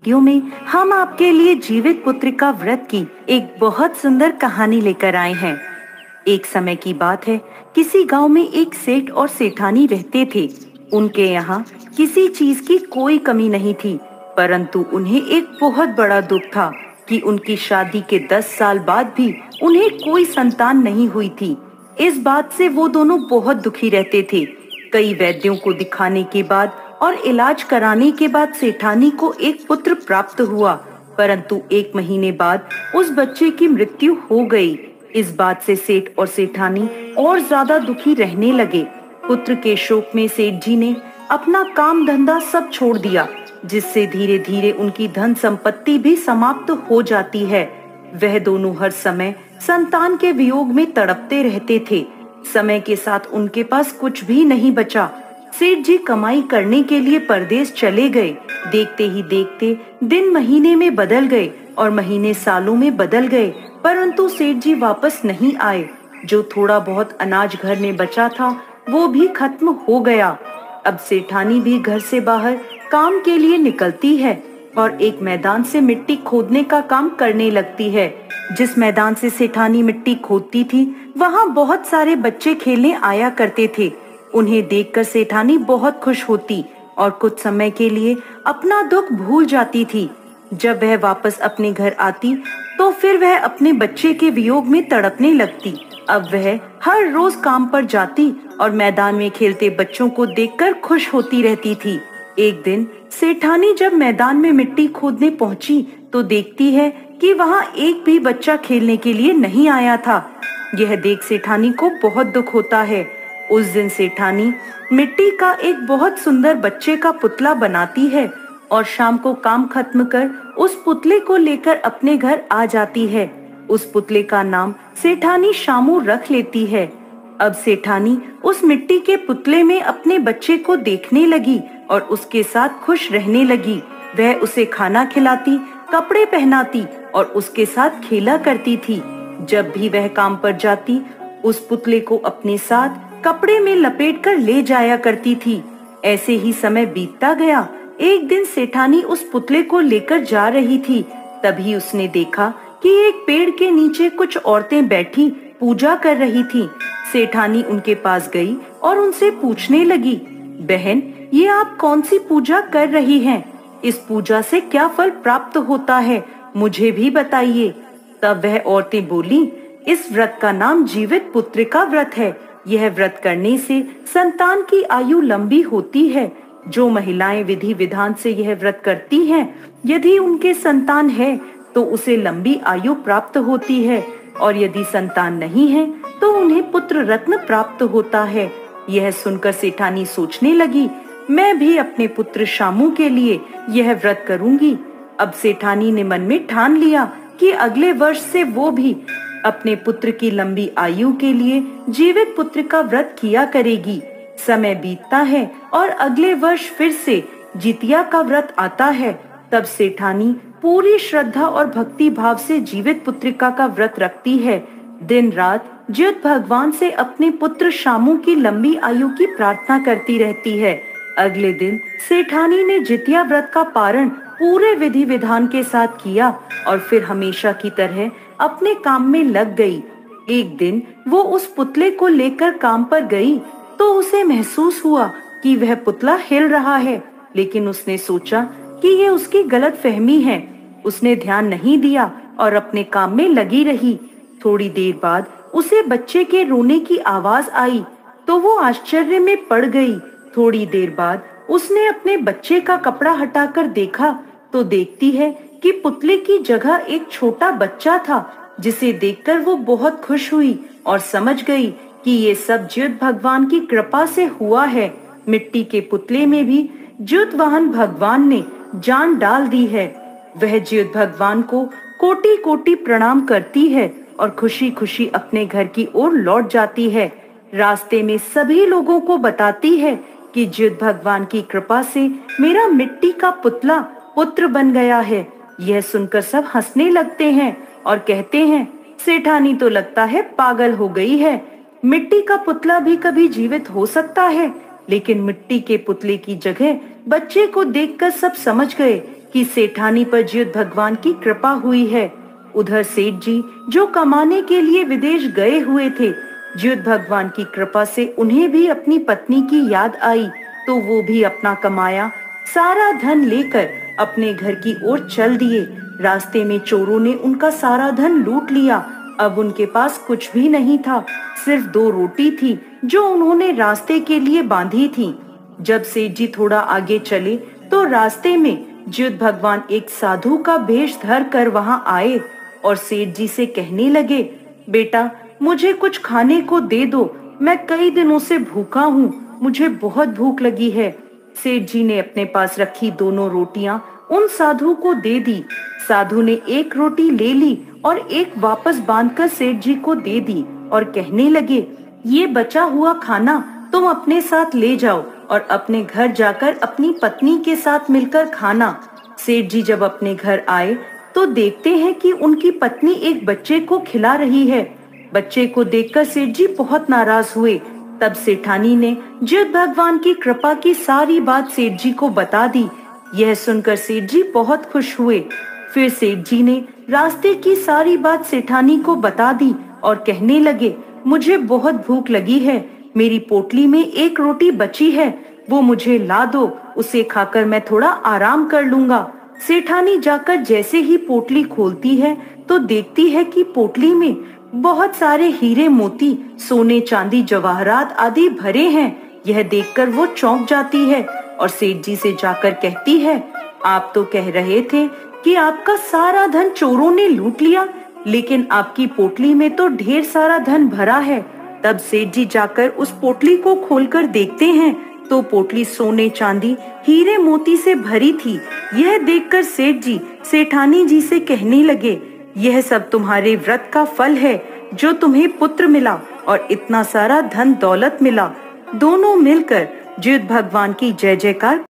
Video में हम आपके लिए जीवित पुत्रिका व्रत की एक बहुत सुंदर कहानी लेकर आए हैं। एक समय की बात है, किसी गांव में एक सेठ और सेठानी रहते थे। उनके यहाँ किसी चीज की कोई कमी नहीं थी, परंतु उन्हें एक बहुत बड़ा दुख था कि उनकी शादी के 10 साल बाद भी उन्हें कोई संतान नहीं हुई थी। इस बात से वो दोनों बहुत दुखी रहते थे। कई वैद्यों को दिखाने के बाद और इलाज कराने के बाद सेठानी को एक पुत्र प्राप्त हुआ, परंतु 1 महीने बाद उस बच्चे की मृत्यु हो गई। इस बात से सेठ और सेठानी और ज्यादा दुखी रहने लगे। पुत्र के शोक में सेठ जी ने अपना काम धंधा सब छोड़ दिया, जिससे धीरे धीरे उनकी धन संपत्ति भी समाप्त हो जाती है। वह दोनों हर समय संतान के वियोग में तड़पते रहते थे। समय के साथ उनके पास कुछ भी नहीं बचा। सेठ जी कमाई करने के लिए परदेश चले गए। देखते ही देखते दिन महीने में बदल गए और महीने सालों में बदल गए, परंतु सेठ जी वापस नहीं आए। जो थोड़ा बहुत अनाज घर में बचा था वो भी खत्म हो गया। अब सेठानी भी घर से बाहर काम के लिए निकलती है और एक मैदान से मिट्टी खोदने का काम करने लगती है। जिस मैदान से सेठानी मिट्टी खोदती थी वहाँ बहुत सारे बच्चे खेलने आया करते थे। उन्हें देखकर सेठानी बहुत खुश होती और कुछ समय के लिए अपना दुख भूल जाती थी। जब वह वापस अपने घर आती तो फिर वह अपने बच्चे के वियोग में तड़पने लगती। अब वह हर रोज काम पर जाती और मैदान में खेलते बच्चों को देखकर खुश होती रहती थी। एक दिन सेठानी जब मैदान में मिट्टी खोदने पहुंची तो देखती है कि वहाँ एक भी बच्चा खेलने के लिए नहीं आया था। यह देख सेठानी को बहुत दुख होता है। उस दिन सेठानी मिट्टी का एक बहुत सुंदर बच्चे का पुतला बनाती है और शाम को काम खत्म कर उस पुतले को लेकर अपने घर आ जाती है। उस पुतले का नाम सेठानी शामू रख लेती है। अब सेठानी उस मिट्टी के पुतले में अपने बच्चे को देखने लगी और उसके साथ खुश रहने लगी। वह उसे खाना खिलाती, कपड़े पहनाती और उसके साथ खेला करती थी। जब भी वह काम पर जाती उस पुतले को अपने साथ कपड़े में लपेटकर ले जाया करती थी। ऐसे ही समय बीतता गया। एक दिन सेठानी उस पुतले को लेकर जा रही थी, तभी उसने देखा कि एक पेड़ के नीचे कुछ औरतें बैठी पूजा कर रही थीं। सेठानी उनके पास गई और उनसे पूछने लगी, बहन, ये आप कौन सी पूजा कर रही हैं? इस पूजा से क्या फल प्राप्त होता है, मुझे भी बताइए। तब वह औरतें बोली, इस व्रत का नाम जीवित पुत्रिका व्रत है। यह व्रत करने से संतान की आयु लंबी होती है। जो महिलाएं विधि विधान से यह व्रत करती हैं, यदि उनके संतान है तो उसे लंबी आयु प्राप्त होती है और यदि संतान नहीं है तो उन्हें पुत्र रत्न प्राप्त होता है। यह सुनकर सेठानी सोचने लगी, मैं भी अपने पुत्र शामू के लिए यह व्रत करूंगी। अब सेठानी ने मन में ठान लिया कि अगले वर्ष से वो भी अपने पुत्र की लंबी आयु के लिए जीवित पुत्र का व्रत किया करेगी। समय बीतता है और अगले वर्ष फिर से जितिया का व्रत आता है। तब सेठानी पूरी श्रद्धा और भक्ति भाव से जीवित पुत्रिका का व्रत रखती है। दिन रात ज्योत भगवान से अपने पुत्र शामू की लंबी आयु की प्रार्थना करती रहती है। अगले दिन सेठानी ने जितिया व्रत का पारण पूरे विधि विधान के साथ किया और फिर हमेशा की तरह अपने काम में लग गई। एक दिन वो उस पुतले को लेकर काम पर गई तो उसे महसूस हुआ कि वह पुतला हिल रहा है, लेकिन उसने सोचा कि ये उसकी गलतफहमी है। उसने ध्यान नहीं दिया और अपने काम में लगी रही। थोड़ी देर बाद उसे बच्चे के रोने की आवाज आई तो वो आश्चर्य में पड़ गई। थोड़ी देर बाद उसने अपने बच्चे का कपड़ा हटाकर देखा तो देखती है कि पुतले की जगह एक छोटा बच्चा था, जिसे देखकर वो बहुत खुश हुई और समझ गई कि ये सब ज्योत भगवान की कृपा से हुआ है। मिट्टी के पुतले में भी ज्योत वाहन भगवान ने जान डाल दी है। वह ज्योत भगवान को कोटि कोटि प्रणाम करती है और खुशी खुशी अपने घर की ओर लौट जाती है। रास्ते में सभी लोगों को बताती है कि ज्योत भगवान की कृपा से मेरा मिट्टी का पुतला पुत्र बन गया है। यह सुनकर सब हंसने लगते हैं और कहते हैं, सेठानी तो लगता है पागल हो गई है। मिट्टी का पुतला भी कभी जीवित हो सकता है। लेकिन मिट्टी के पुतले की जगह बच्चे को देखकर सब समझ गए कि सेठानी पर ज्योत भगवान की कृपा हुई है। उधर सेठ जी जो कमाने के लिए विदेश गए हुए थे, ज्योत भगवान की कृपा से उन्हें भी अपनी पत्नी की याद आई, तो वो भी अपना कमाया सारा धन लेकर अपने घर की ओर चल दिए। रास्ते में चोरों ने उनका सारा धन लूट लिया। अब उनके पास कुछ भी नहीं था, सिर्फ 2 रोटी थी जो उन्होंने रास्ते के लिए बांधी थी। जब सेठ जी थोड़ा आगे चले तो रास्ते में ज्योत भगवान एक साधु का भेष धर कर वहां आए और सेठ जी से कहने लगे, बेटा मुझे कुछ खाने को दे दो, मैं कई दिनों से भूखा हूँ, मुझे बहुत भूख लगी है। सेठ जी ने अपने पास रखी दोनों रोटियां उन साधु को दे दी। साधु ने एक रोटी ले ली और एक वापस बांधकर सेठ जी को दे दी और कहने लगे, ये बचा हुआ खाना तुम अपने साथ ले जाओ और अपने घर जाकर अपनी पत्नी के साथ मिलकर खाना। सेठ जी जब अपने घर आए तो देखते हैं कि उनकी पत्नी एक बच्चे को खिला रही है। बच्चे को देखकर सेठ जी बहुत नाराज हुए। तब सेठानी ने ज्योत भगवान की कृपा की सारी बात सेठ जी को बता दी। यह सुनकर सेठ जी बहुत खुश हुए। फिर सेठ जी ने रास्ते की सारी बात सेठानी को बता दी और कहने लगे, मुझे बहुत भूख लगी है, मेरी पोटली में एक रोटी बची है, वो मुझे ला दो, उसे खाकर मैं थोड़ा आराम कर लूंगा। सेठानी जाकर जैसे ही पोटली खोलती है तो देखती है कि पोटली में बहुत सारे हीरे मोती, सोने चांदी जवाहरात आदि भरे हैं। यह देखकर वो चौंक जाती है और सेठ जी से जाकर कहती है, आप तो कह रहे थे कि आपका सारा धन चोरों ने लूट लिया, लेकिन आपकी पोटली में तो ढेर सारा धन भरा है। तब सेठ जी जाकर उस पोटली को खोलकर देखते हैं तो पोटली सोने चांदी हीरे मोती से भरी थी। यह देखकर सेठ जी सेठानी जी से कहने लगे, यह सब तुम्हारे व्रत का फल है, जो तुम्हें पुत्र मिला और इतना सारा धन दौलत मिला। दोनों मिलकर ज्योत भगवान की जय जयकार